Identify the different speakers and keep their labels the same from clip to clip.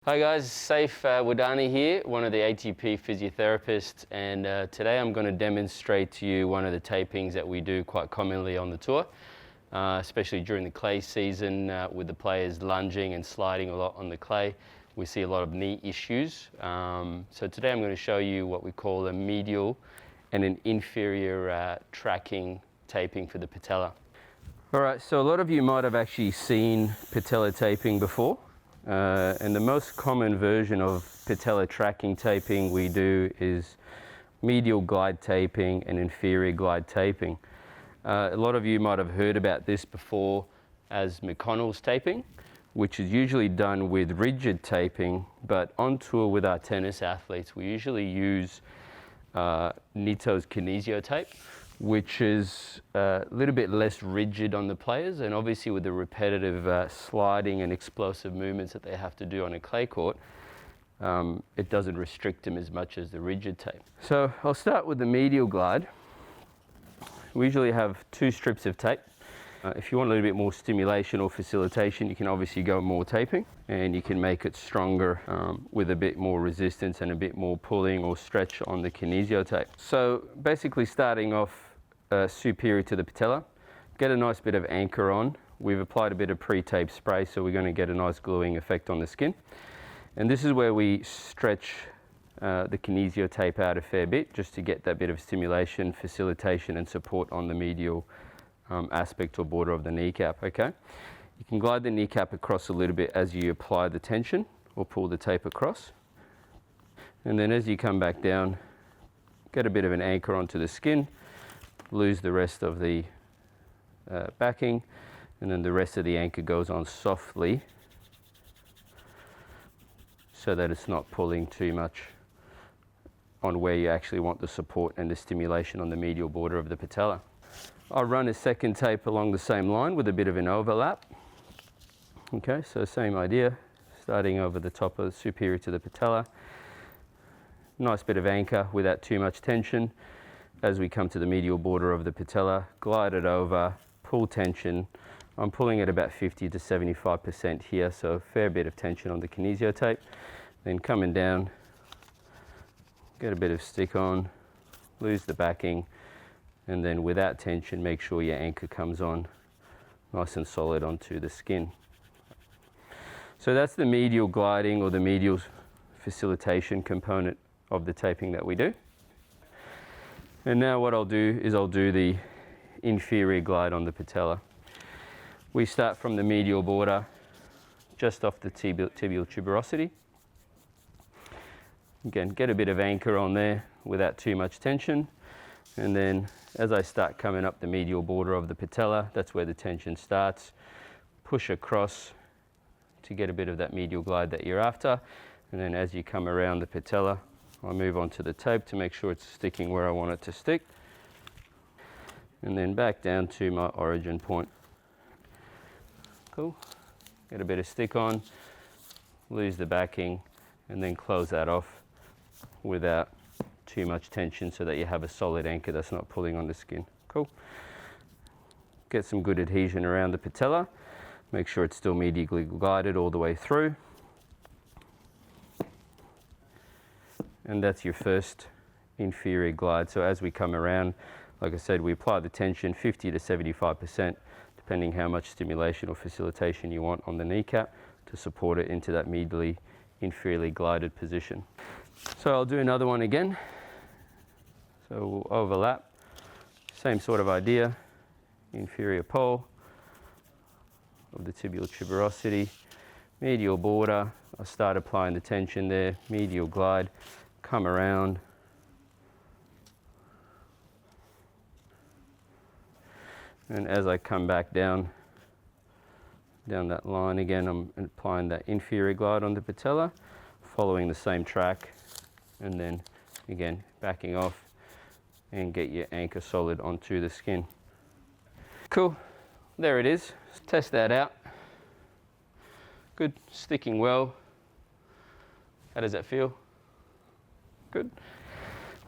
Speaker 1: Hi guys, Seif Wardani here, one of the ATP physiotherapists, and today I'm going to demonstrate to you one of the tapings that we do quite commonly on the tour, especially during the clay season with the players lunging and sliding a lot on the clay. We see a lot of knee issues. So today I'm going to show you what we call a medial and an inferior tracking taping for the patella. Alright, so a lot of you might have actually seen patella taping before. And the most common version of patella tracking taping we do is medial glide taping and inferior glide taping. A lot of you might have heard about this before as McConnell's taping, which is usually done with rigid taping, but on tour with our tennis athletes we usually use Nitto's kinesio tape, which is a little bit less rigid on the players, and obviously with the repetitive sliding and explosive movements that they have to do on a clay court, it doesn't restrict them as much as the rigid tape. So I'll start with the medial glide. We usually have 2 strips of tape. If you want a little bit more stimulation or facilitation, you can obviously go more taping, and you can make it stronger with a bit more resistance and a bit more pulling or stretch on the kinesio tape. So basically starting off superior to the patella, get a nice bit of anchor on. We've applied a bit of pre-tape spray, so we're going to get a nice gluing effect on the skin. And this is where we stretch the kinesio tape out a fair bit, just to get that bit of stimulation, facilitation and support on the medial aspect or border of the kneecap. Okay, you can glide the kneecap across a little bit as you apply the tension or pull the tape across, and then as you come back down, get a bit of an anchor onto the skin, lose the rest of the backing, and then the rest of the anchor goes on softly so that it's not pulling too much on where you actually want the support and the stimulation on the medial border of the patella. I'll run a second tape along the same line with a bit of an overlap. Okay, so same idea, starting over the top of superior to the patella. Nice bit of anchor without too much tension. As we come to the medial border of the patella, glide it over, pull tension. I'm pulling at about 50 to 75% here, so a fair bit of tension on the kinesio tape. Then coming down, get a bit of stick on, lose the backing, and then without tension, make sure your anchor comes on nice and solid onto the skin. So that's the medial gliding or the medial facilitation component of the taping that we do. And now what I'll do is I'll do the inferior glide on the patella. We start from the medial border, just off the tibial tuberosity. Again, get a bit of anchor on there without too much tension. And then as I start coming up the medial border of the patella, that's where the tension starts. Push across to get a bit of that medial glide that you're after. And then as you come around the patella, I'll move on to the tape to make sure it's sticking where I want it to stick. And then back down to my origin point. Cool. Get a bit of stick on, lose the backing, and then close that off without too much tension so that you have a solid anchor that's not pulling on the skin. Cool. Get some good adhesion around the patella. Make sure it's still medially glided all the way through. And that's your first inferior glide. So as we come around, like I said, we apply the tension 50 to 75%, depending how much stimulation or facilitation you want on the kneecap to support it into that medially inferiorly glided position. So I'll do another one again. So we'll overlap, same sort of idea, inferior pole of the tibial tuberosity, medial border, I start applying the tension there, medial glide, come around, and as I come back down that line again, I'm applying that inferior glide on the patella, following the same track, and then again backing off and get your anchor solid onto the skin. Cool, there it is. Let's test that out. Good, sticking well. How does that feel? Good.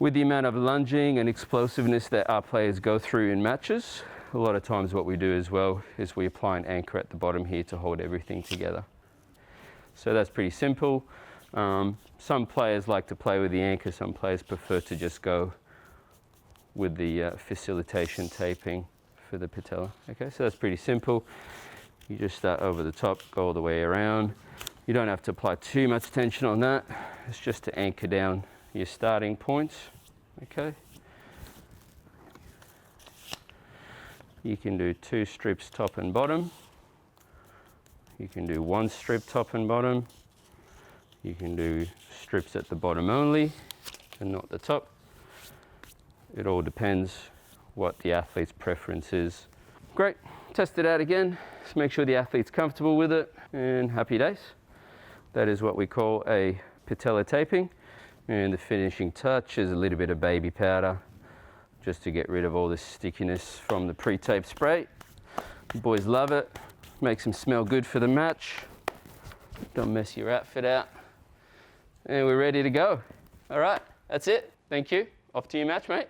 Speaker 1: With the amount of lunging and explosiveness that our players go through in matches, a lot of times what we do as well is we apply an anchor at the bottom here to hold everything together. So that's pretty simple. Some players like to play with the anchor, some players prefer to just go with the facilitation taping for the patella. Okay, so that's pretty simple. You just start over the top, go all the way around. You don't have to apply too much tension on that. It's just to anchor down your starting points. Okay. You can do 2 strips top and bottom. You can do 1 strip top and bottom. You can do strips at the bottom only and not the top. It all depends what the athlete's preference is. Great, test it out again. Just make sure the athlete's comfortable with it, and happy days. That is what we call a patella taping. And the finishing touch is a little bit of baby powder, just to get rid of all the stickiness from the pre-tape spray. The boys love it. Makes them smell good for the match. Don't mess your outfit out. And we're ready to go. All right, that's it. Thank you. Off to your match, mate.